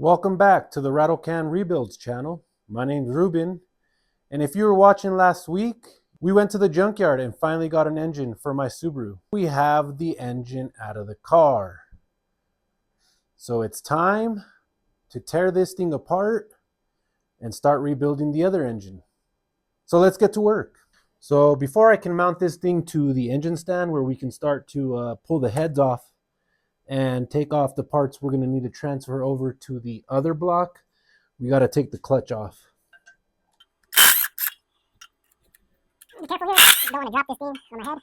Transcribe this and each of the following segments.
Welcome back to the Rattle Can Rebuilds channel. My name's Ruben, and if you were watching last week, we went to the junkyard and finally got an engine for my Subaru. We have the engine out of the car. So it's time to tear this thing apart and start rebuilding the other engine. So let's get to work. So before I can mount this thing to the engine stand where we can start to pull the heads off and take off the parts we're going to need to transfer over to the other block, we got to take the clutch off. Be careful here. You don't want to drop this thing on my head.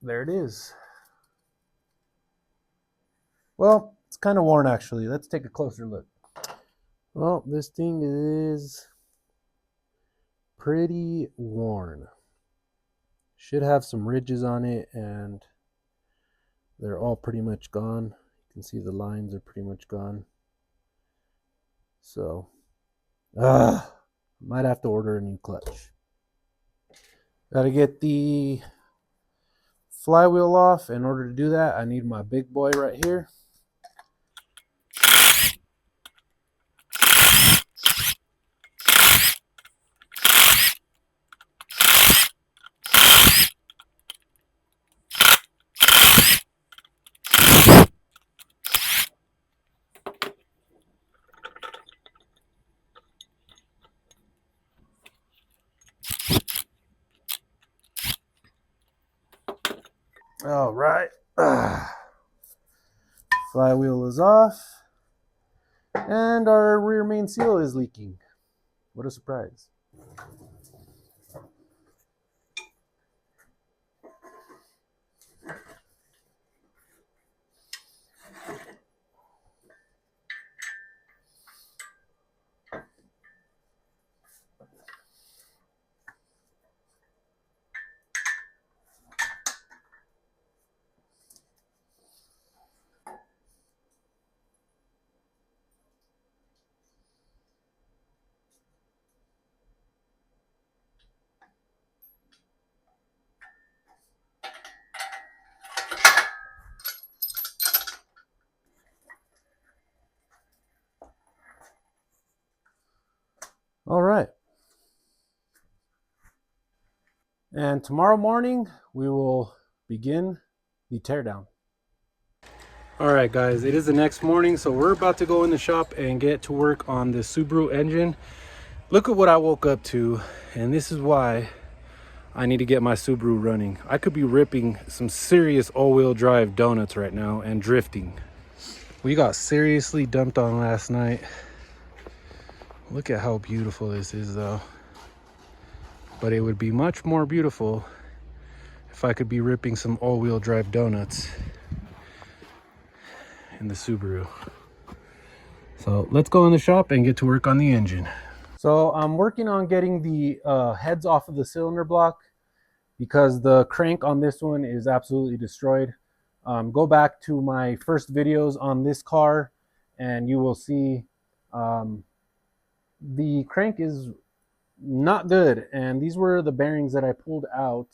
There it is. Well, it's kind of worn actually. Let's take a closer look. Well, this thing is pretty worn. Should have some ridges on it, and they're all pretty much gone. You can see the lines are pretty much gone. So, might have to order a new clutch. Got to get the flywheel off. In order to do that, I need my big boy right here. All right. Flywheel is off, and our rear main seal is leaking. What a surprise. All right. And tomorrow morning, we will begin the teardown. All right, guys, it is the next morning, so we're about to go in the shop and get to work on the Subaru engine. Look at what I woke up to, and this is why I need to get my Subaru running. I could be ripping some serious all-wheel drive donuts right now and drifting. We got seriously dumped on last night. Look at how beautiful this is though. But it would be much more beautiful if I could be ripping some all-wheel drive donuts in the Subaru. So let's go in the shop and get to work on the engine. So I'm working on getting the heads off of the cylinder block because the crank on this one is absolutely destroyed. Go back to my first videos on this car and you will see the crank is not good, and these were the bearings that I pulled out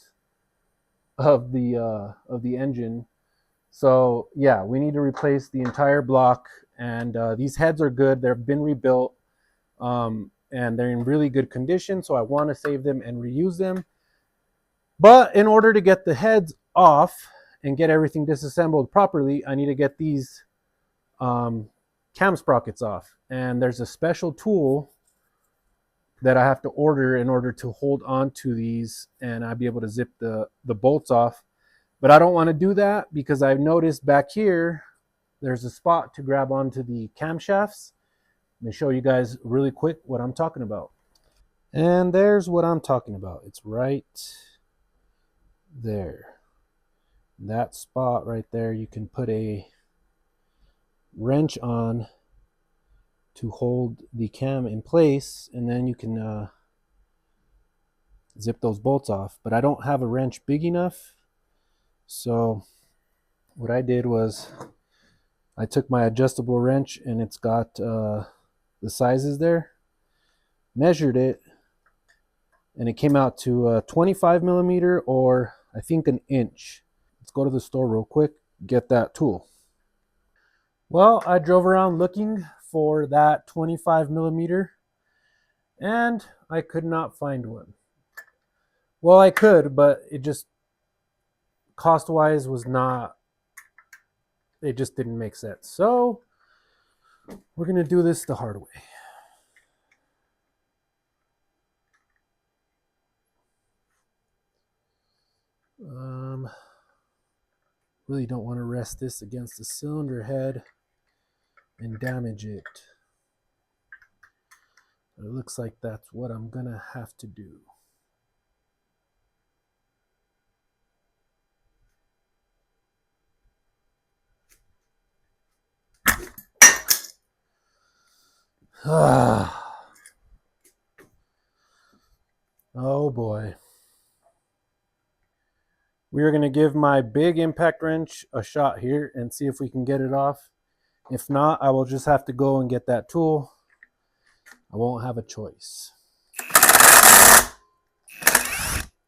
of the engine. So yeah, we need to replace the entire block, and these heads are good. They've been rebuilt, and they're in really good condition, so I want to save them and reuse them. But in order to get the heads off and get everything disassembled properly, I need to get these cam sprockets off, and there's a special tool that I have to order in order to hold on to these, and I'll be able to zip the bolts off. But I don't want to do that because I've noticed back here there's a spot to grab onto the camshafts. Let me show you guys really quick what I'm talking about. And there's what I'm talking about. It's right there. That spot right there, you can put a wrench on to hold the cam in place, and then you can zip those bolts off. But I don't have a wrench big enough, so what I did was I took my adjustable wrench, and it's got the sizes there, measured it, and it came out to a 25 millimeter or I think an inch. Let's go to the store real quick, get that tool. Well, I drove around looking for that 25 millimeter and I could not find one. Well, I could, but it just cost wise was not, it just didn't make sense. So we're going to do this the hard way. Really don't want to rest this against the cylinder head and damage it. It looks like that's what I'm gonna have to do. Oh boy. We are going to give my big impact wrench a shot here and see if we can get it off. If not, I will just have to go and get that tool. I won't have a choice.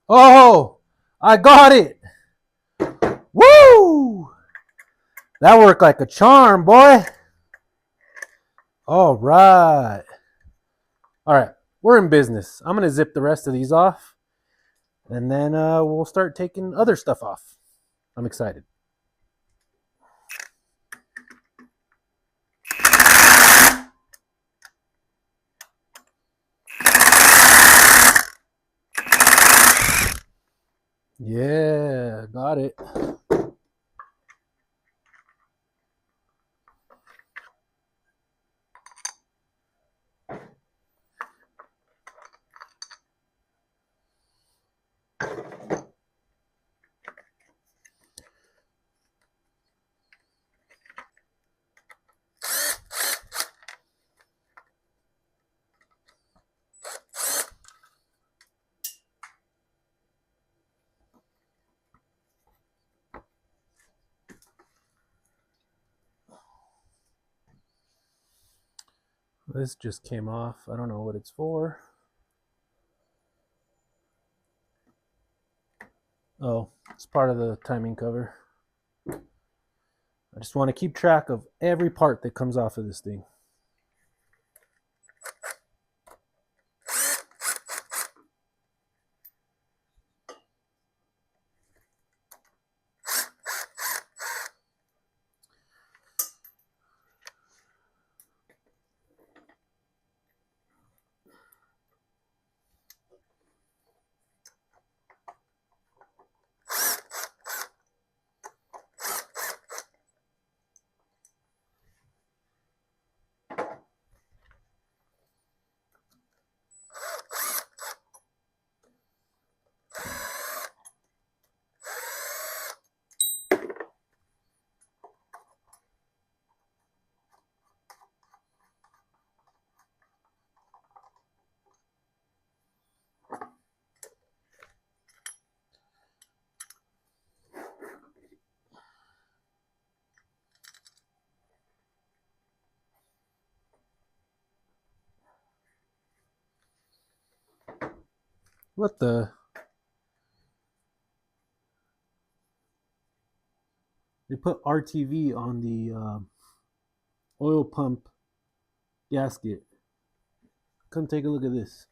Oh, I got it. Woo! That worked like a charm, boy. All right. All right, we're in business. I'm going to zip the rest of these off. And then we'll start taking other stuff off. I'm excited. Yeah, got it. This just came off. I don't know what it's for. Oh, it's part of the timing cover. I just want to keep track of every part that comes off of this thing. What the? They put RTV on the oil pump gasket. Come take a look at this.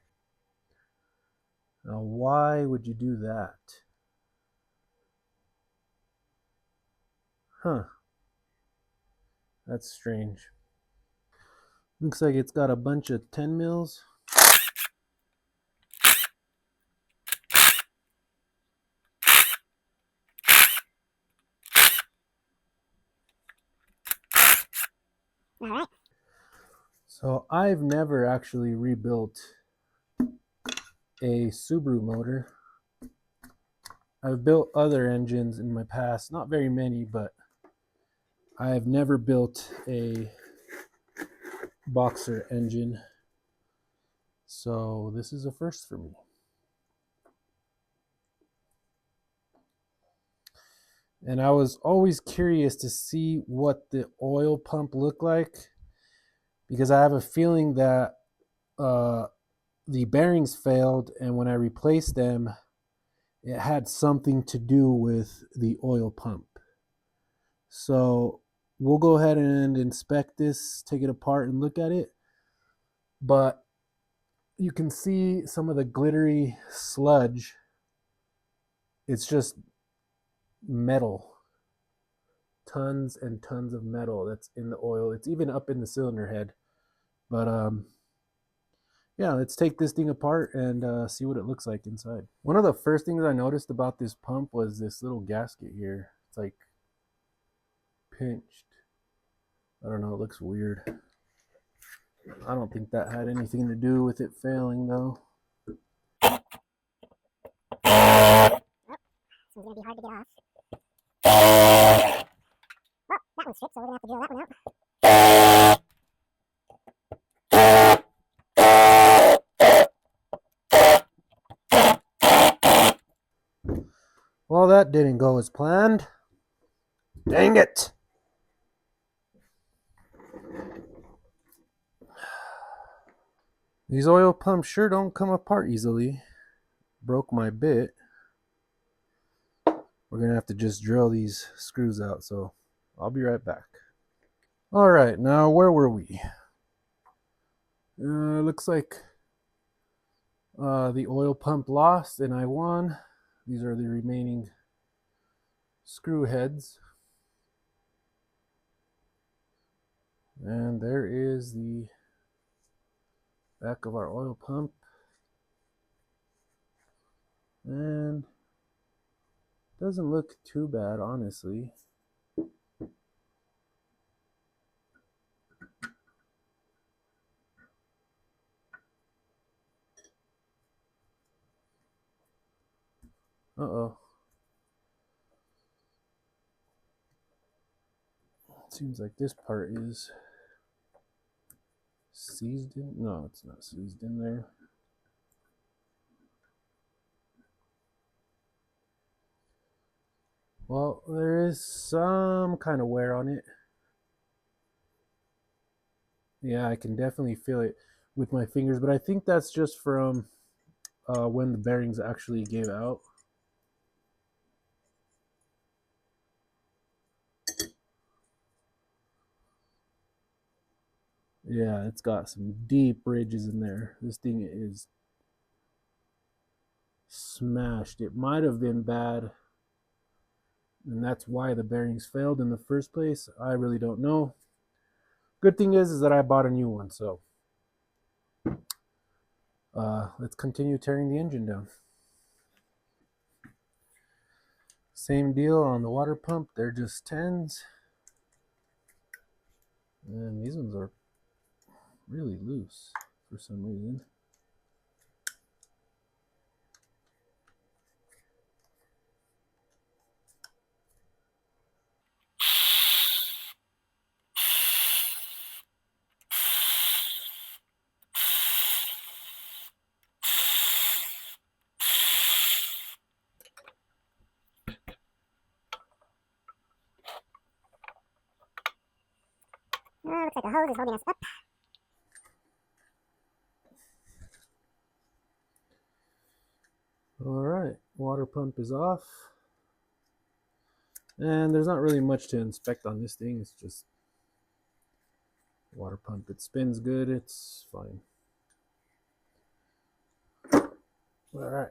Now, why would you do that? Huh. That's strange. Looks like it's got a bunch of 10 mils. All right. So I've never actually rebuilt a Subaru motor. I've built other engines in my past, not very many, but I've never built a boxer engine. So this is a first for me. And I was always curious to see what the oil pump looked like, because I have a feeling that the bearings failed, and when I replaced them, it had something to do with the oil pump. So we'll go ahead and inspect this, take it apart and look at it. But you can see some of the glittery sludge. It's just metal. Tons and tons of metal that's in the oil. It's even up in the cylinder head. But yeah, let's take this thing apart and see what it looks like inside. One of the first things I noticed about this pump was this little gasket here. It's like pinched. I don't know, it looks weird. I don't think that had anything to do with it failing though. This one's gonna be hard to get off. Well, that one's stripped, so we're gonna have to drill that one out. Well, that didn't go as planned. Dang it! These oil pumps sure don't come apart easily. Broke my bit. We're gonna have to just drill these screws out, so I'll be right back. All right, now where were we? Looks like the oil pump lost and I won. These are the remaining screw heads. And there is the back of our oil pump. And doesn't look too bad, honestly. Uh-oh. Seems like this part is seized in. No, it's not seized in there. Well, there is some kind of wear on it. Yeah, I can definitely feel it with my fingers, but I think that's just from when the bearings actually gave out. Yeah, it's got some deep ridges in there. This thing is smashed. It might have been bad, and that's why the bearings failed in the first place. I really don't know. Good thing is that I bought a new one, so let's continue tearing the engine down. Same deal on the water pump. They're just 10s. And these ones are really loose for some reason. Looks like a hose is holding us up. All right, water pump is off. And there's not really much to inspect on this thing. It's just water pump. It spins good. It's fine. All right.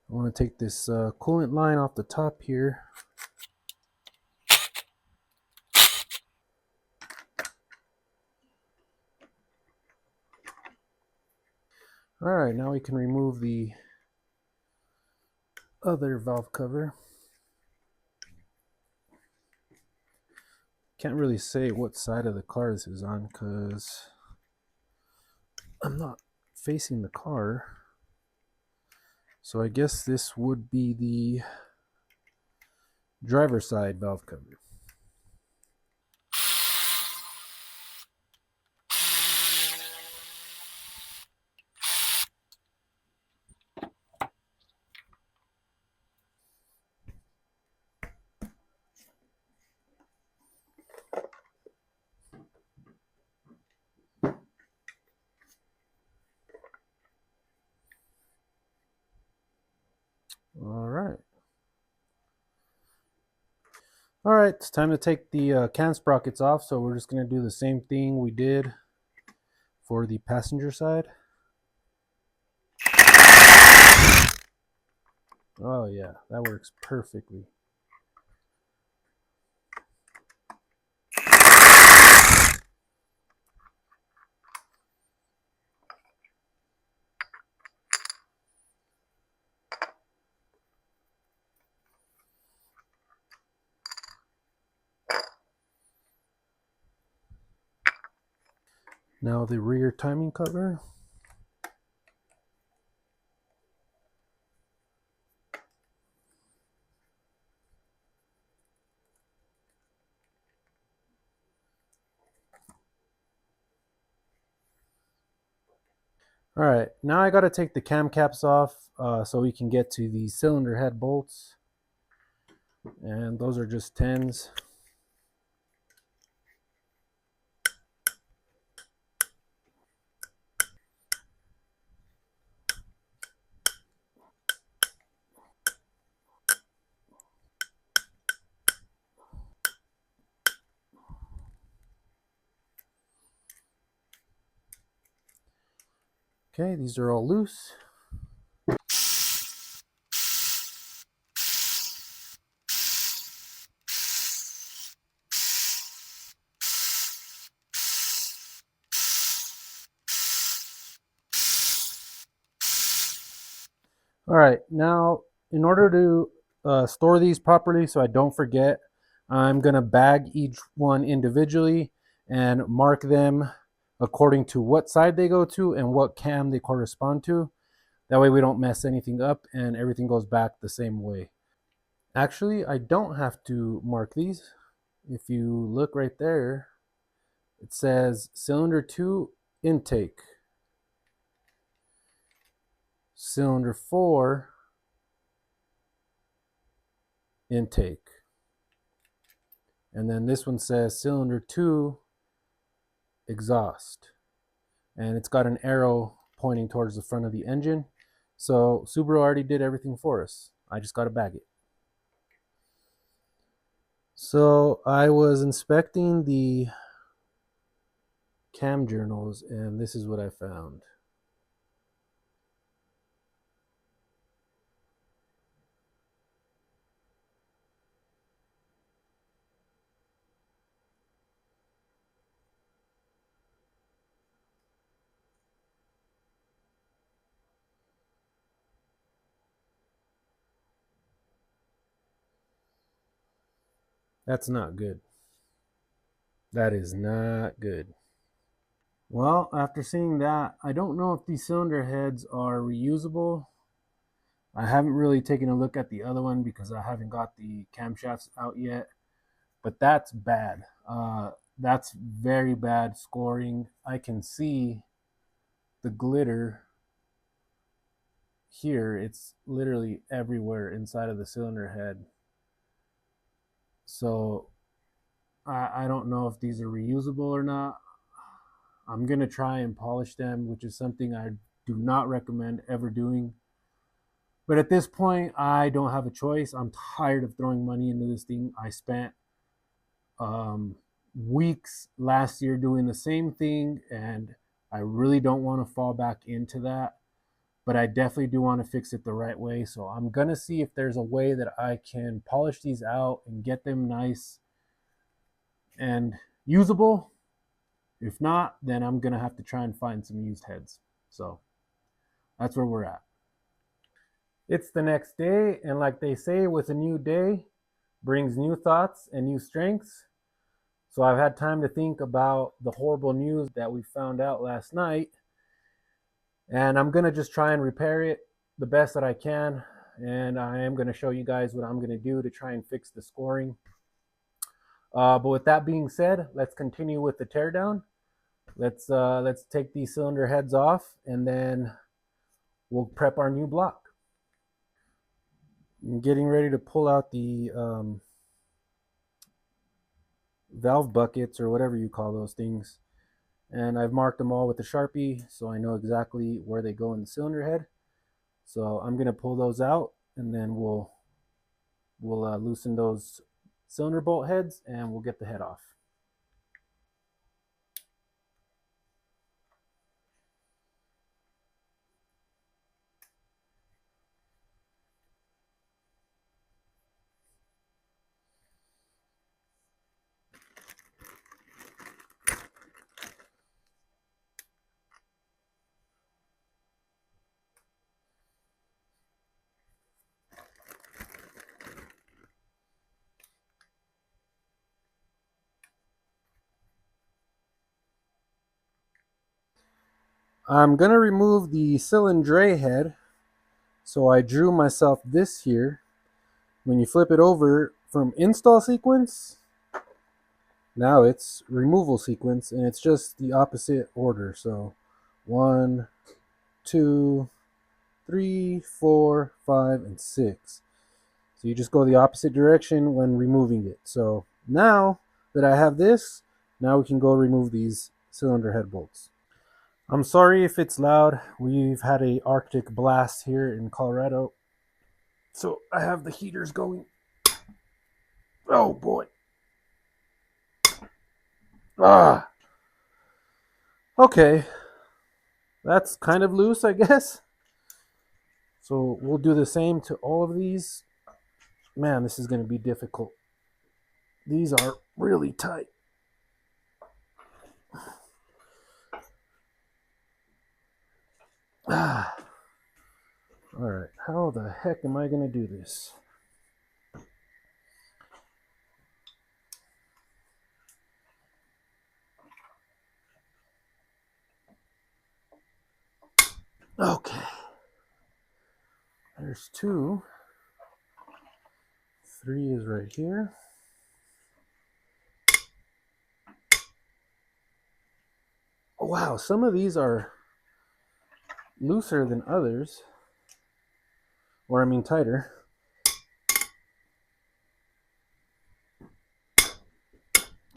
I want to take this coolant line off the top here. All right, now we can remove the other valve cover. Can't really say what side of the car this is on because I'm not facing the car. So I guess this would be the driver's side valve cover. All right, it's time to take the cam sprockets off. So we're just going to do the same thing we did for the passenger side. Oh yeah, that works perfectly. Now the rear timing cover. All right, now I got to take the cam caps off so we can get to the cylinder head bolts. And those are just 10s. Okay, these are all loose. All right, now in order to store these properly so I don't forget, I'm gonna bag each one individually and mark them according to what side they go to and what cam they correspond to. That way we don't mess anything up and everything goes back the same way. Actually, I don't have to mark these. If you look right there, it says cylinder 2 intake, cylinder 4 intake, and then this one says cylinder 2 exhaust, and it's got an arrow pointing towards the front of the engine. So Subaru already did everything for us. I just got to bag it. So I was inspecting the cam journals and this is what I found. That's not good. That is not good. Well, after seeing that, I don't know if these cylinder heads are reusable. I haven't really taken a look at the other one because I haven't got the camshafts out yet, but that's bad. That's very bad scoring. I can see the glitter here. It's literally everywhere inside of the cylinder head. So I don't know if these are reusable or not. I'm going to try and polish them, which is something I do not recommend ever doing. But at this point, I don't have a choice. I'm tired of throwing money into this thing. I spent weeks last year doing the same thing, and I really don't want to fall back into that. But I definitely do want to fix it the right way. So I'm going to see if there's a way that I can polish these out and get them nice and usable. If not, then I'm going to have to try and find some used heads. So that's where we're at. It's the next day, and like they say, with a new day brings new thoughts and new strengths. So I've had time to think about the horrible news that we found out last night, and I'm going to just try and repair it the best that I can. And I am going to show you guys what I'm going to do to try and fix the scoring. But with that being said, let's continue with the teardown. Let's take these cylinder heads off, and then we'll prep our new block. I'm getting ready to pull out the valve buckets or whatever you call those things, and I've marked them all with a Sharpie so I know exactly where they go in the cylinder head. So I'm gonna pull those out, and then we'll loosen those cylinder bolt heads and we'll get the head off. I'm going to remove the cylinder head. So I drew myself this here. When you flip it over from install sequence, now it's removal sequence, and it's just the opposite order. So 1, 2, 3, 4, 5, and 6. So you just go the opposite direction when removing it. So now that I have this, now we can go remove these cylinder head bolts. I'm sorry if it's loud. We've had a Arctic blast here in Colorado. So I have the heaters going. Oh boy. Ah. Okay. That's kind of loose, I guess. So we'll do the same to all of these. Man, this is going to be difficult. These are really tight. Ah. All right. How the heck am I going to do this? Okay. There's 2. 3 is right here. Oh, wow, some of these are looser than others. Or I mean tighter.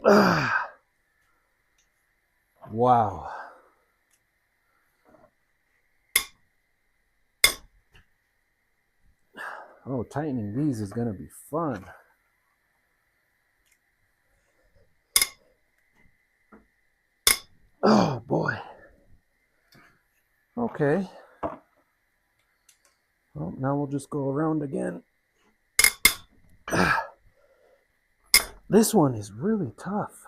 Ah. Wow. Oh, tightening these is going to be fun. Oh, boy. Okay. Well, now we'll just go around again. This one is really tough.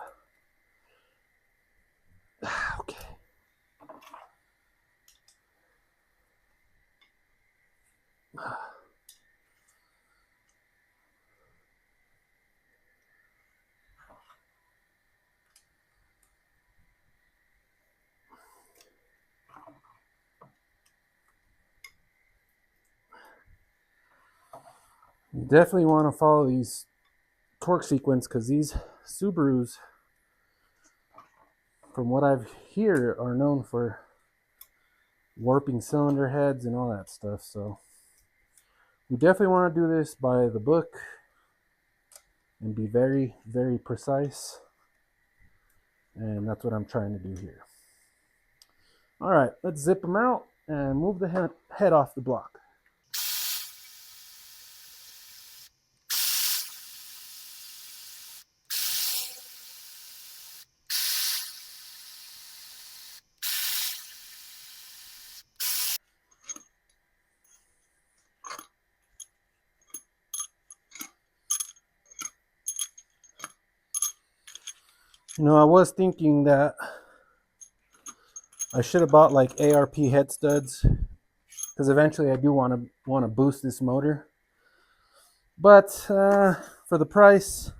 Okay. You definitely want to follow these torque sequence because these Subarus, from what I've heard, are known for warping cylinder heads and all that stuff. So we definitely want to do this by the book and be very, very precise. And that's what I'm trying to do here. All right, let's zip them out and move the head off the block. You know, I was thinking that I should have bought like ARP head studs because eventually I do want to boost this motor. But for the price,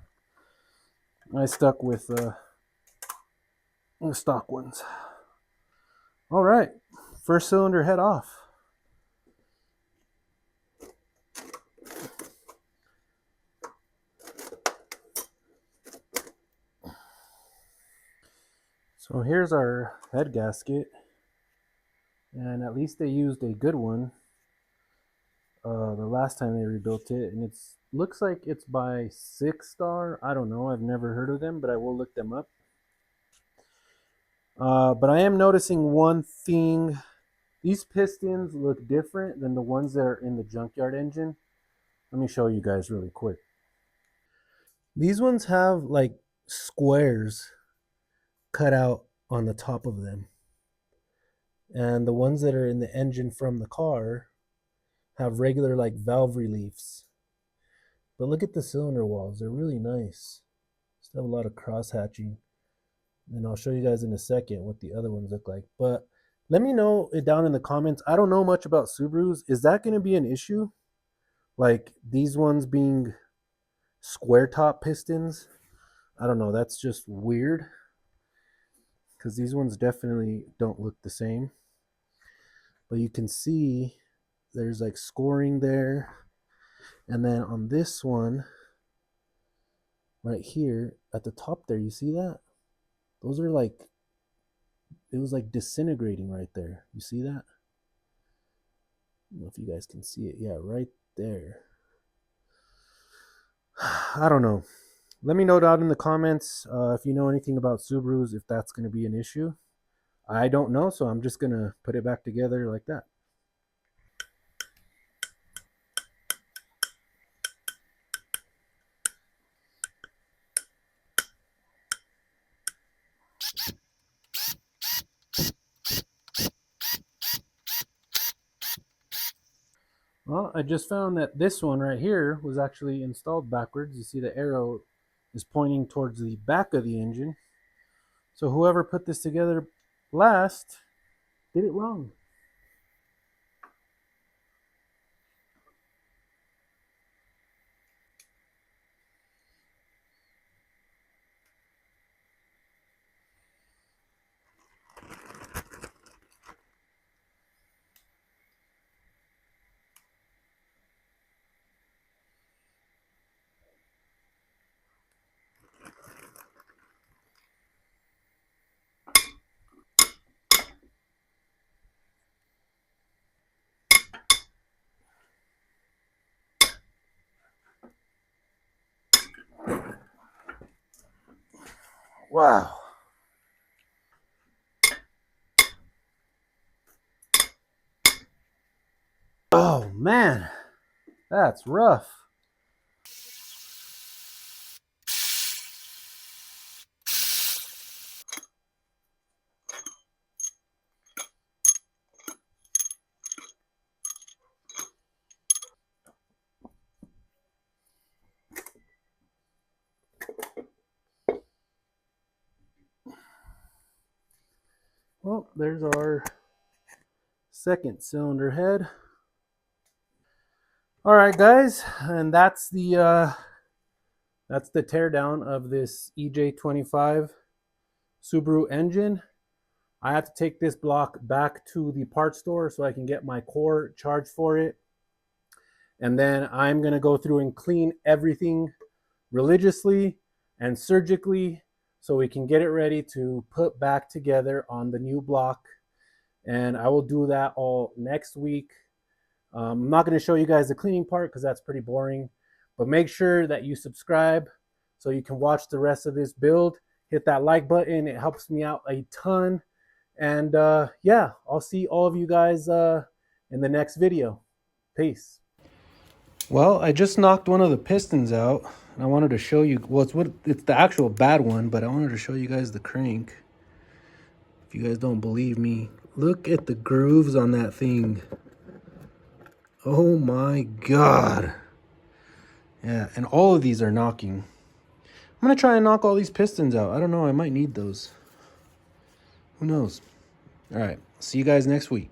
I stuck with the stock ones. All right, first cylinder head off. So here's our head gasket, and at least they used a good one the last time they rebuilt it, and it looks like it's by 6-star. I don't know, I've never heard of them, but I will look them up. But I am noticing one thing. These pistons look different than the ones that are in the junkyard engine. Let me show you guys really quick. These ones have like squares cut out on the top of them. And the ones that are in the engine from the car have regular like valve reliefs. But look at the cylinder walls, they're really nice. Still have a lot of cross hatching. And I'll show you guys in a second what the other ones look like. But let me know it down in the comments. I don't know much about Subarus. Is that going to be an issue? Like these ones being square top pistons? I don't know. That's just weird. Because these ones definitely don't look the same. But you can see there's like scoring there. And then on this one, right here at the top there, you see that? Those are like, it was like disintegrating right there. You see that? I don't know if you guys can see it. Yeah, right there. I don't know. Let me know down in the comments if you know anything about Subarus, if that's going to be an issue. I don't know, so I'm just going to put it back together like that. Well, I just found that this one right here was actually installed backwards. You see the arrow is pointing towards the back of the engine. So whoever put this together last did it wrong. Wow. Oh man, that's rough. Well, there's our second cylinder head. All right, guys, and that's the teardown of this EJ25 Subaru engine. I have to take this block back to the parts store so I can get my core charged for it. And then I'm going to go through and clean everything religiously and surgically so we can get it ready to put back together on the new block. And I will do that all next week. I'm not going to show you guys the cleaning part because that's pretty boring. But make sure that you subscribe so you can watch the rest of this build. Hit that like button. It helps me out a ton. And yeah, I'll see all of you guys in the next video. Peace. Well, I just knocked one of the pistons out. And I wanted to show you, well, it's the actual bad one, but I wanted to show you guys the crank. If you guys don't believe me, look at the grooves on that thing. Oh my God. Yeah, and all of these are knocking. I'm going to try and knock all these pistons out. I don't know, I might need those. Who knows? All right, see you guys next week.